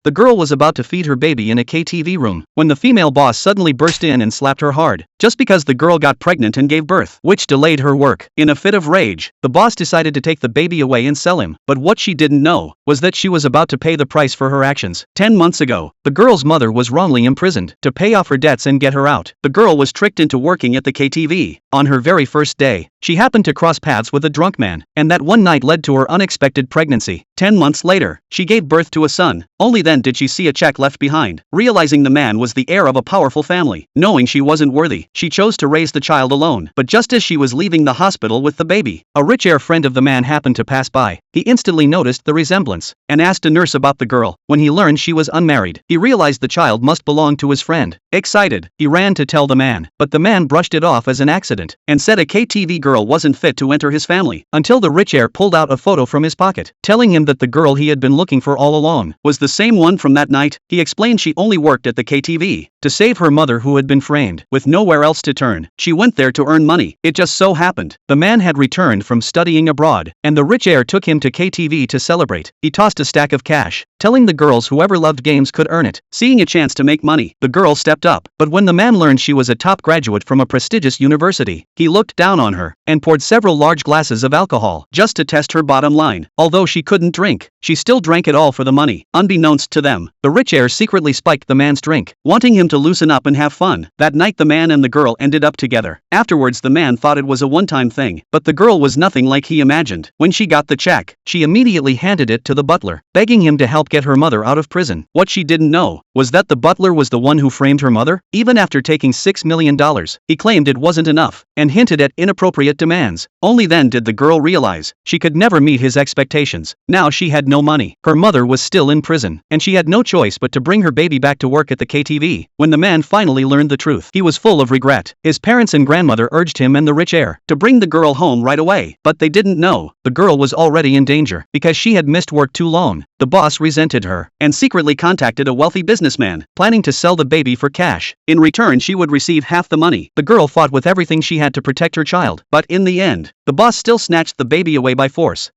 The girl was about to feed her baby in a KTV room when the female boss suddenly burst in and slapped her hard, just because the girl got pregnant and gave birth, which delayed her work. In a fit of rage, the boss decided to take the baby away and sell him, but what she didn't know was that she was about to pay the price for her actions. 10 months ago, the girl's mother was wrongly imprisoned. To pay off her debts and get her out, the girl was tricked into working at the KTV. On her very first day, she happened to cross paths with a drunk man, and that one night led to her unexpected pregnancy. 10 months later, she gave birth to a son. Only then did she see a check left behind. Realizing the man was the heir of a powerful family, knowing she wasn't worthy, she chose to raise the child alone. But just as she was leaving the hospital with the baby, a rich heir friend of the man happened to pass by. He instantly noticed the resemblance and asked a nurse about the girl. When he learned she was unmarried, he realized the child must belong to his friend. Excited, he ran to tell the man, but the man brushed it off as an accident and said a KTV girl wasn't fit to enter his family, until the rich heir pulled out a photo from his pocket, telling him that the girl he had been looking for all along was the same one from that night. He explained she only worked at the KTV to save her mother, who had been framed. With nowhere else to turn, she went there to earn money. It just so happened the man had returned from studying abroad, and the rich heir took him to KTV to celebrate. He tossed a stack of cash, telling the girls whoever loved games could earn it. Seeing a chance to make money, the girl stepped up. But when the man learned she was a top graduate from a prestigious university, he looked down on her and poured several large glasses of alcohol just to test her bottom line. Although she couldn't drink, she still drank it all for the money. Unbeknownst to them, the rich heir secretly spiked the man's drink, wanting him to loosen up and have fun. That night the man and the girl ended up together. Afterwards the man thought it was a one-time thing, but the girl was nothing like he imagined. When she got the check, she immediately handed it to the butler, begging him to help get her mother out of prison. What she didn't know was that the butler was the one who framed her mother. Even after taking $6 million, he claimed it wasn't enough and hinted at inappropriate demands. Only then did the girl realize she could never meet his expectations. Now she had no money, her mother was still in prison, and she had no choice but to bring her baby back to work at the KTV. When the man finally learned the truth, he was full of regret. His parents and grandmother urged him and the rich heir to bring the girl home right away, but they didn't know the girl was already in danger because she had missed work too long. The boss resented her and secretly contacted a wealthy businessman, planning to sell the baby for cash. In return, she would receive half the money. The girl fought with everything she had to protect her child, but in the end, the boss still snatched the baby away by force.